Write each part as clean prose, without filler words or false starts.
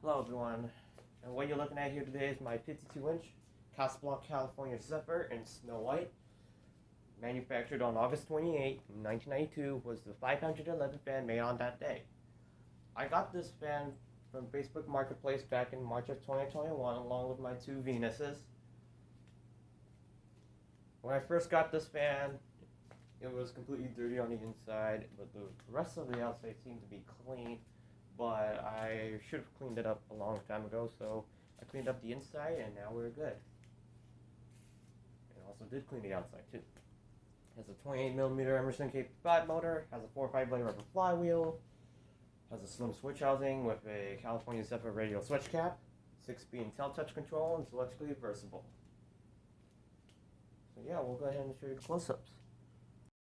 Hello everyone, and what you're looking at here today is my 52-inch Casablanca, California Zephyr in Snow White. Manufactured on August 28, 1992, was the 511th fan made on that day. I got this fan from Facebook Marketplace back in March of 2021 along with my two Venuses. When I first got this fan, it was completely dirty on the inside, but the rest of the outside seemed to be clean. But I should have cleaned it up a long time ago, so I cleaned up the inside and now we're good. And also did clean the outside too. Has a 28mm Emerson K55 motor, has a 4-5 blade rubber flywheel, has a slim switch housing with a California Zephyr radial switch cap, 6-speed Intel touch control, and it's electrically reversible. So yeah, we'll go ahead and show you the close-ups.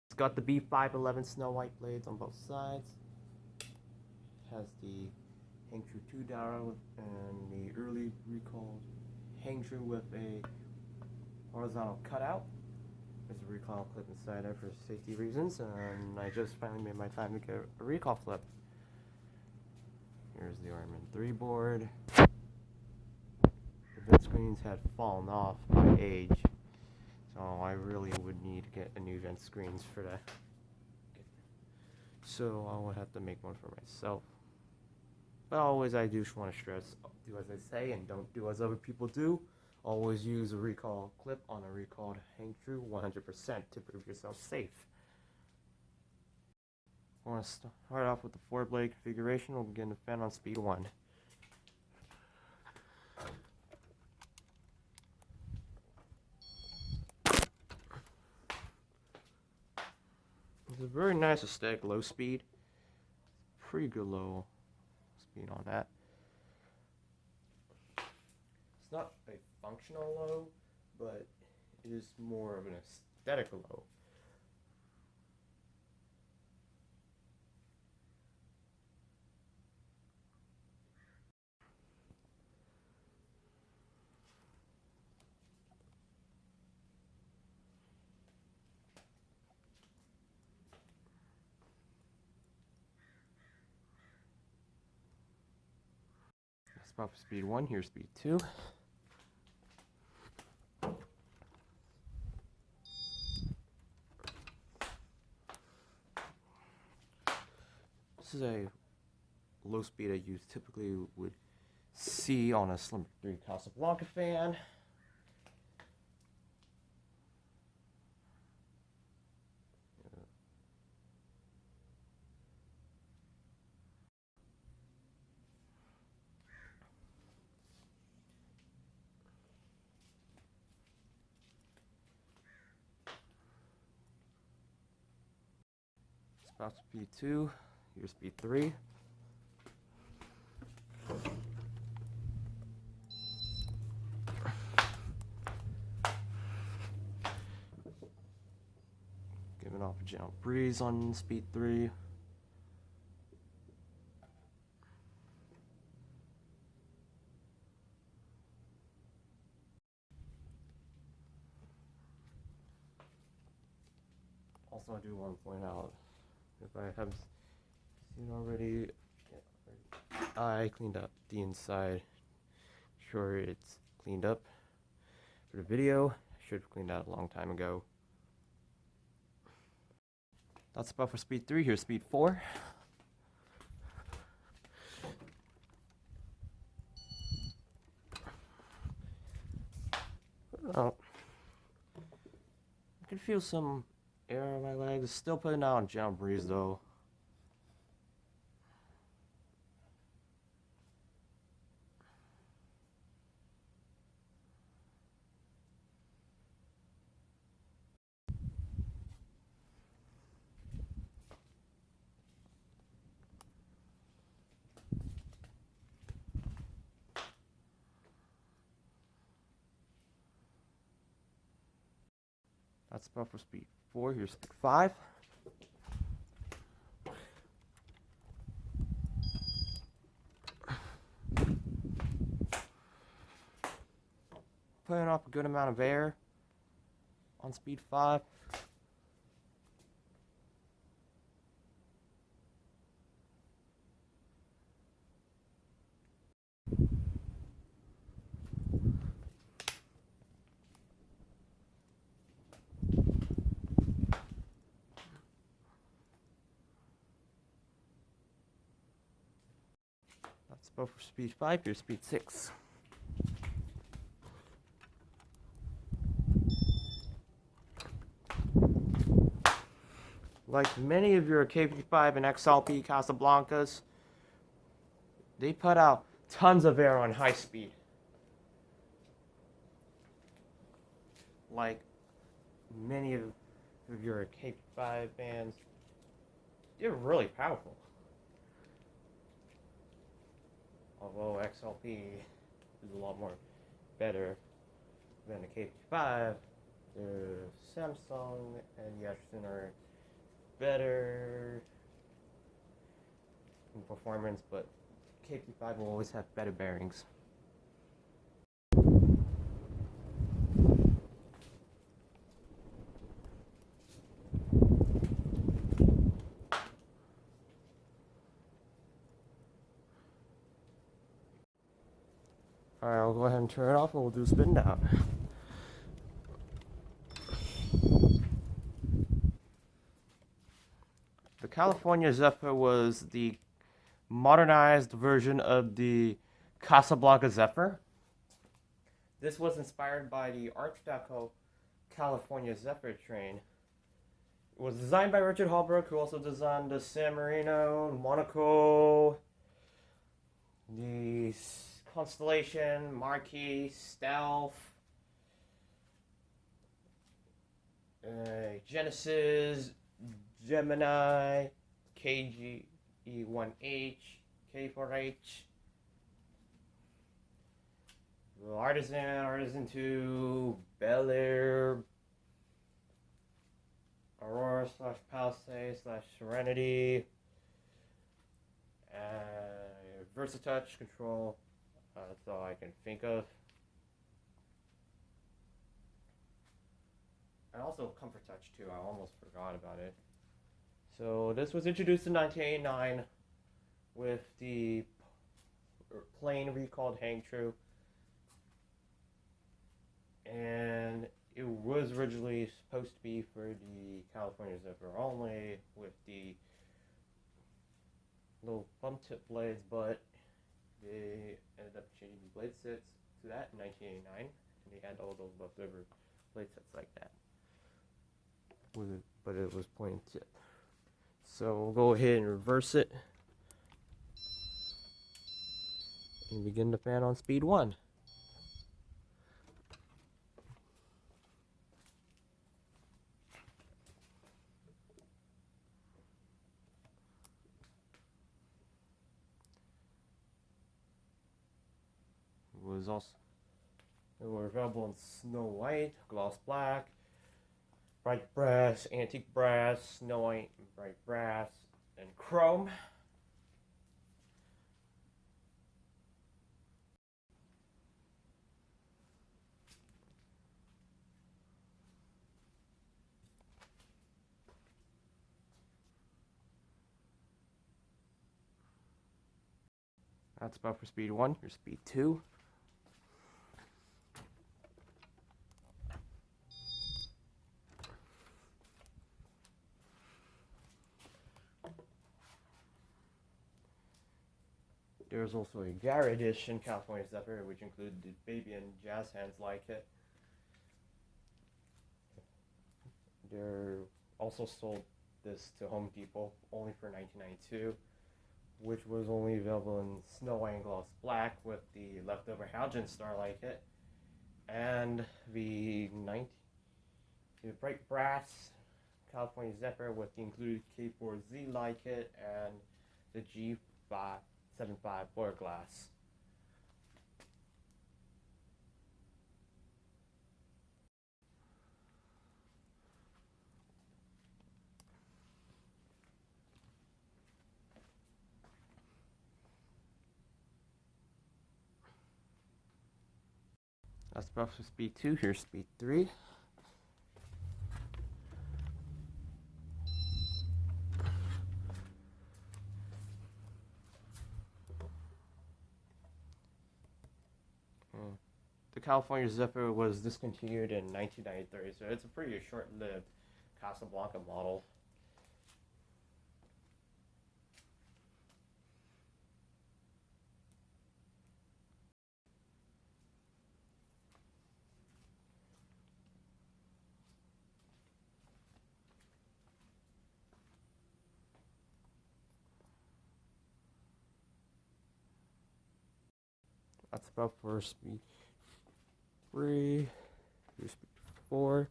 It's got the B511 Snow White blades on both sides. Has the Hang-Tru II downrod and the early recalled Hang-Tru with a horizontal cutout. There's a recall clip inside there for safety reasons, and I just finally made my time to get a recall flip. Here's the RM3 board. The vent screens had fallen off by age, so I really would need to get a new vent screens for that. So I will have to make one for myself. But always I do want to stress, do as I say and don't do as other people do. Always use a recall clip on a recalled Hang-Tru 100% to prove yourself safe. I want to start off with the 4-blade configuration. We'll begin the fan on speed 1. It's a very nice aesthetic low speed. Pretty good low speed on that. It's not a functional low, but it is more of an aesthetic low. That's about for speed 1, here's speed 2. This is a low speed that you typically would see on a Slim 3 Casablanca fan. It's about speed 2, here's speed 3. Giving off a gentle breeze on speed 3. Also, I do want to point out, if I have seen already, I cleaned up the inside. Sure, it's cleaned up for the video. I should have cleaned out a long time ago. That's about for speed 3. Here's speed 4. Oh, I can feel some air on my legs. Still putting out a gentle breeze though. That's about for speed 4. Here's speed 5. Putting off a good amount of air on speed 5. both for speed 5, here's speed 6. Like many of your K55 and XLP Casablancas, they put out tons of air on high speed. Like many of your K55 bands, they're really powerful. Although XLP is a lot more better than the K55, the Samsung and the Emerson are better in performance, but K55 will always have better bearings. Alright, I'll go ahead and turn it off and we'll do spin down. The California Zephyr was the modernized version of the Casablanca Zephyr. This was inspired by the Art Deco California Zephyr train. It was designed by Richard Holbrook, who also designed the San Marino, Monaco, the Constellation, Marquis, Stealth, Genesis, Gemini, KG-E1H, K4H, Artisan 2, Bel Air, Aurora / Palisade / Serenity, Versatouch Control. That's all I can think of. And also Comfort Touch too, I almost forgot about it. So this was introduced in 1989 with the plane recalled Hang-Tru. And it was originally supposed to be for the California Zephyr only with the little bump tip blades, but they ended up changing the blade sets to that in 1989, and they had all those leftover blade sets like that. But it was point tip. So we'll go ahead and reverse it and begin the fan on speed 1. They were available in Snow White, gloss black, bright brass, antique brass, Snow White, bright brass, and chrome. That's about for speed 1. Here's speed 2. There's also a Gary edition California Zephyr, which included the baby and jazz hands like it. They're also sold this to Home Depot only for $19.92, which was only available in Snow White and gloss black with the leftover halogen star like it, and the bright brass California Zephyr with the included K4Z like it and the G575 boiler glass. That's about for speed 2. Here's speed 3. The California Zephyr was discontinued in 1993, so it's a pretty short-lived Casablanca model. That's about for speed 3. Here's speed 4.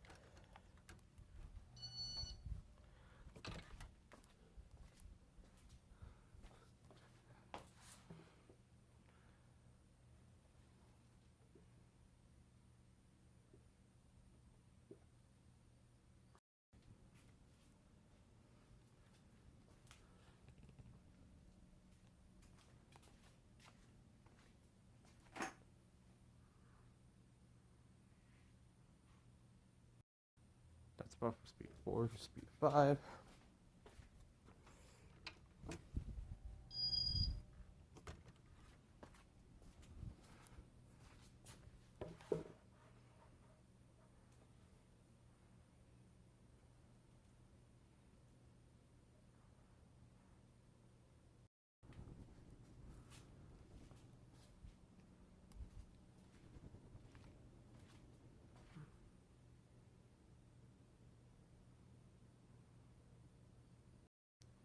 That's about for speed 4 to speed 5.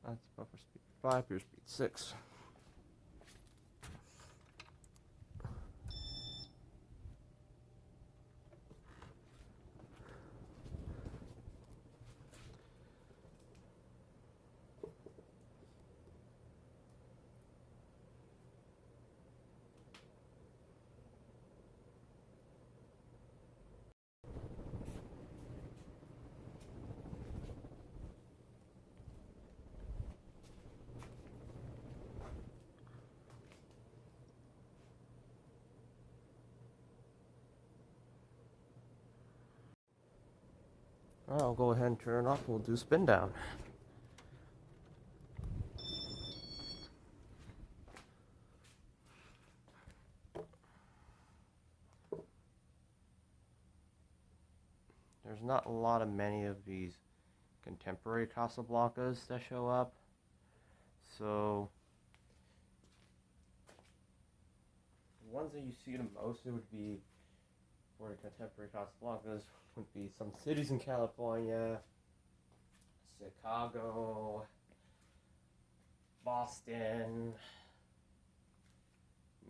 That's about for speed 5. Here's speed 6. I'll go ahead and turn it off. We'll do spin down. There's not a lot of many of these contemporary Casablancas that show up, so the ones that you see the most, it would be for the contemporary Casablancas, would be some cities in California, Chicago, Boston,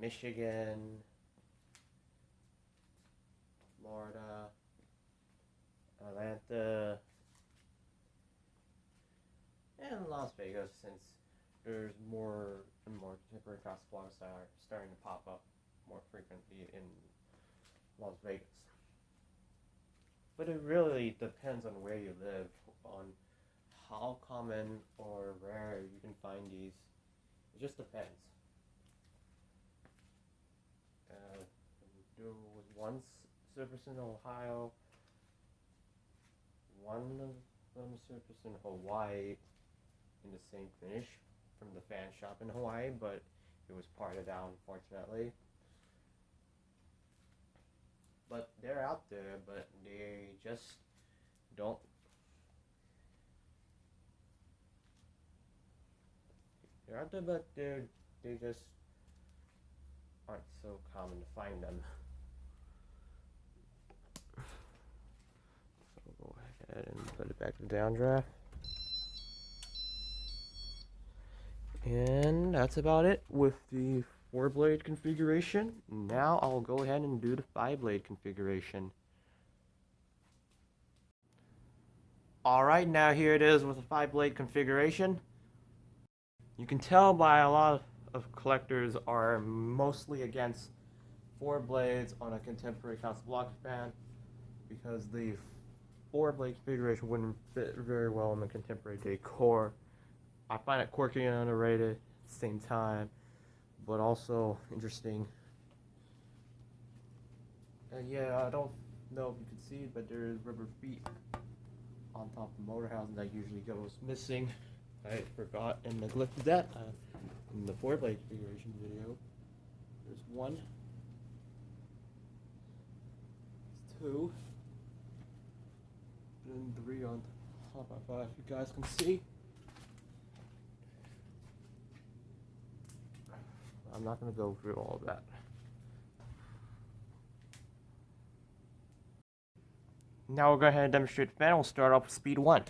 Michigan, Florida, Atlanta, and Las Vegas, since there's more and more contemporary Casablancas that are starting to pop up more frequently in Las Vegas. But it really depends on where you live, on how common or rare you can find these. It just depends. There was one surface in Ohio, one of them surface in Hawaii in the same finish from the fan shop in Hawaii, but it was parted out, unfortunately. But they're out there, but they just don't. They're out there, but they just aren't so common to find them. So I'll go ahead and put it back to downdraft. And that's about it with the 4-blade configuration. Now I'll go ahead and do the 5-blade configuration. Alright, now here it is with the 5-blade configuration. You can tell by a lot of collectors are mostly against 4 blades on a contemporary Casablanca fan, because the 4-blade configuration wouldn't fit very well in the contemporary decor. I find it quirky and underrated at the same time, but also interesting. And yeah, I don't know if you can see it, but there is rubber feet on top of the motor housing that usually goes missing. I forgot and neglected that in the 4-blade configuration video. There's one. There's 2. And 3 on top of 5, if you guys can see. I'm not going to go through all of that. Now we'll go ahead and demonstrate the fan. We'll start off with speed 1.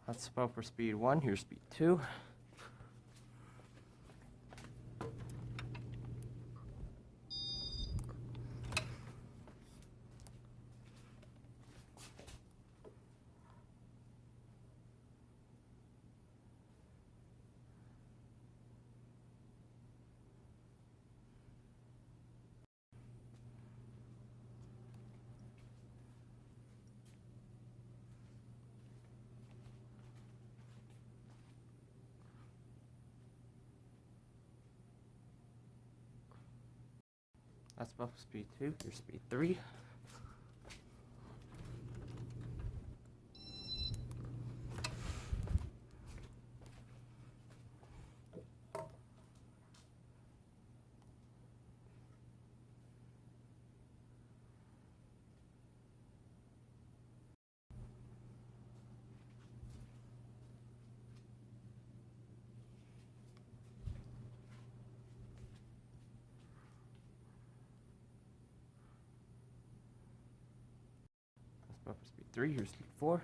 That's about for speed 1. Here's speed 2. That's about for speed 2. Here's speed 3. That's about for speed 3. Here's speed 4.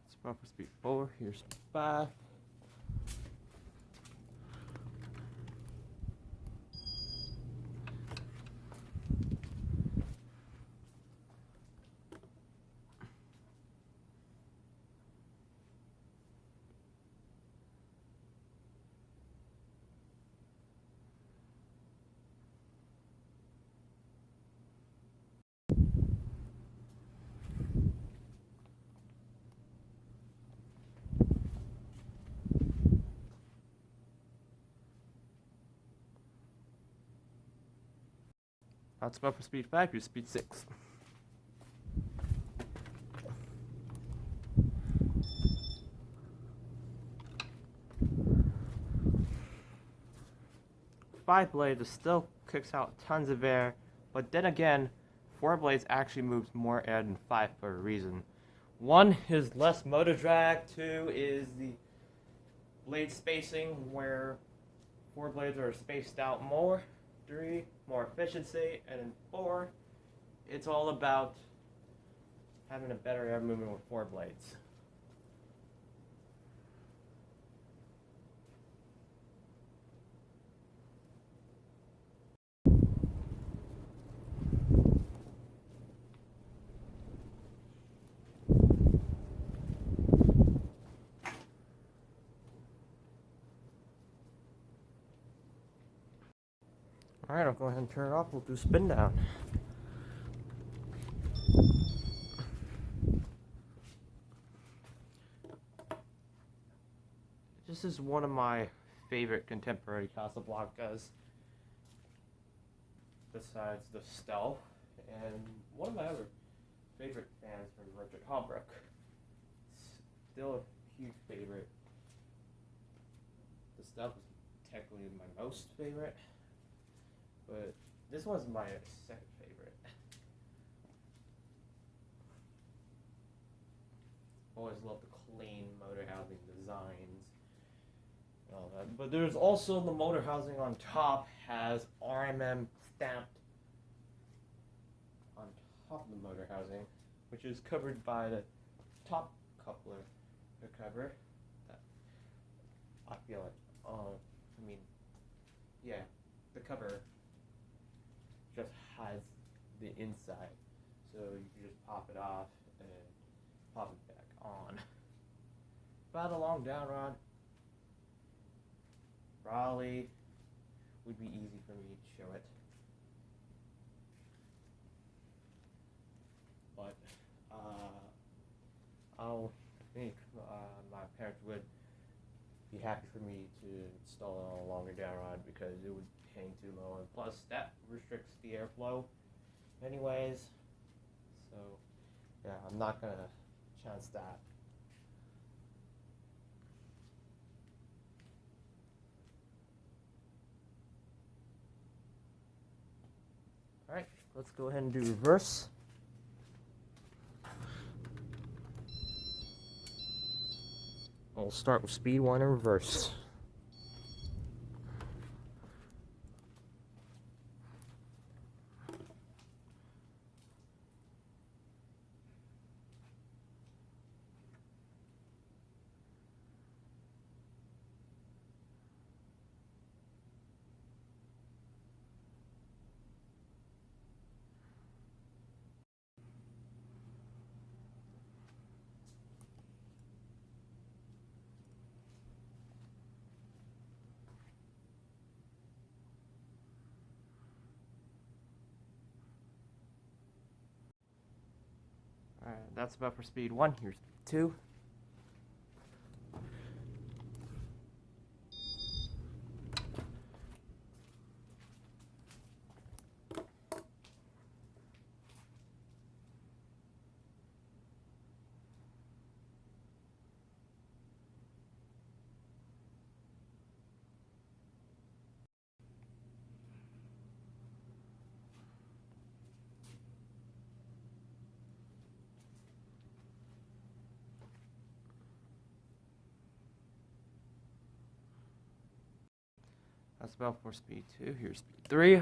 That's about for speed 4. Here's speed 5. That's about for speed 5. Here's speed 6. Five blades still kicks out tons of air, but then again, 4 blades actually moves more air than 5 for a reason. 1 is less motor drag, 2 is the blade spacing where 4 blades are spaced out more, 3 more efficiency, and then 4 it's all about having a better air movement with 4 blades. Alright, I'll go ahead and turn it off. We'll do spin down. This is one of my favorite contemporary Casablancas, besides the Stealth, and one of my other favorite fans from Richard Holbrook. Still a huge favorite. The Stealth is technically my most favorite, but this one's my second favorite. Always love the clean motor housing designs and all that. But there's also the motor housing on top has RMM stamped on top of the motor housing, which is covered by the top coupler cover. That I feel like, yeah, the cover just hides the inside, so you can just pop it off and pop it back on. About a long downrod probably would be easy for me to show it, but I think my parents would be happy for me to install it on a longer downrod because it would hang too low, and plus that restricts the airflow anyways, so So yeah, I'm not gonna chance that. Alright, let's go ahead and do reverse. We'll start with speed 1 and reverse. Alright, that's about for speed 1. Here's 2. That's about for speed 2. Here's speed 3.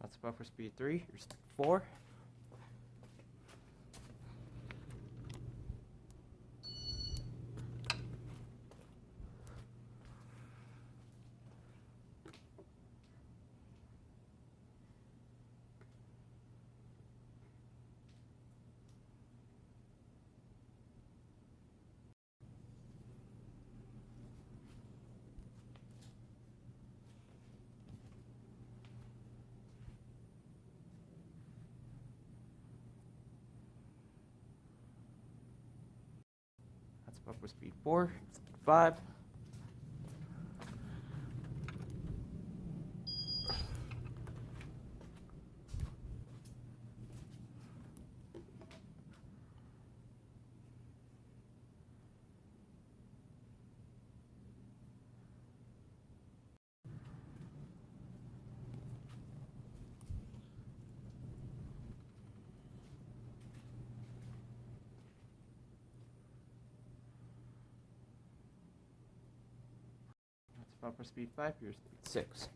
That's about for speed 3. Here's speed 4. That's about for speed 4. Speed 5. That's about for speed 5. Here's speed 6.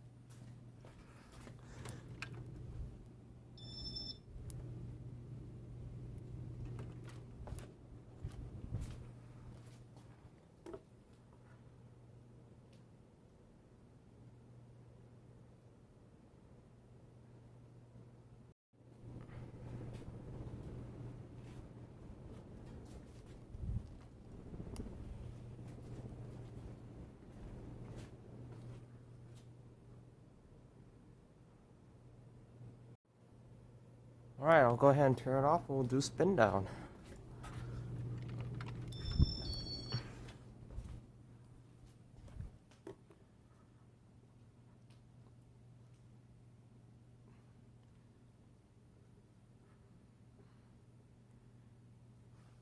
Alright, I'll go ahead and turn it off and we'll do spin down.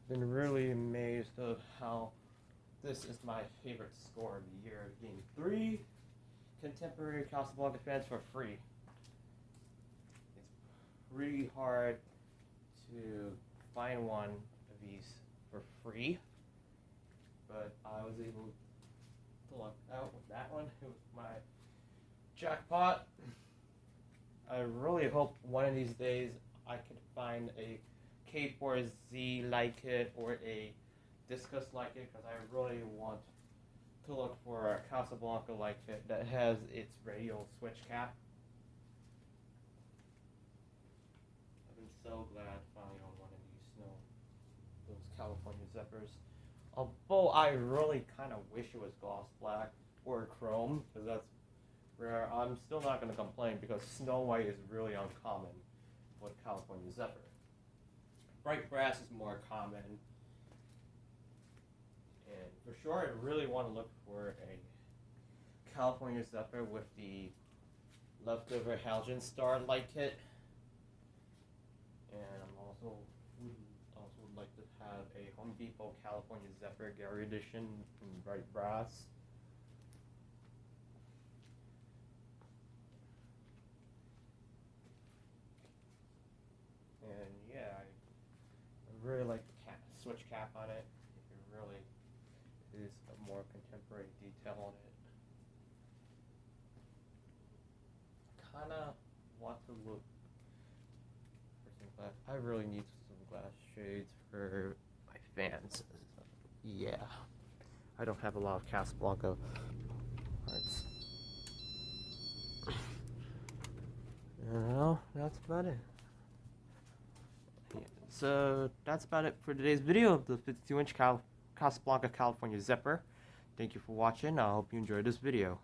Been really amazed of how this is my favorite score of the year. Getting 3 contemporary Casablanca fans for free. It's really hard to find one of these for free, but I was able to luck out with that one. It was my jackpot. I really hope one of these days I could find a K4Z like it or a discus like it, because I really want to look for a Casablanca light kit that has its radial switch cap. I've been so glad to finally own one of those California Zephyrs. Although I really kind of wish it was gloss black or chrome, because that's rare. I'm still not going to complain because Snow White is really uncommon with California Zephyr. Bright brass is more common. And for sure, I really want to look for a California Zephyr with the leftover halogen star light kit. And I'm also would like to have a Home Depot California Zephyr Gary Edition in bright brass. And yeah, I really like the switch cap on it. It really is a more contemporary detail on it. Kinda want to look for some glass. I really need some glass shades for my fans. Yeah, I don't have a lot of Casablanca parts. Well, that's about it. Yeah, so that's about it for today's video of the 52-inch Casablanca California Zephyr. Thank you for watching. I hope you enjoyed this video.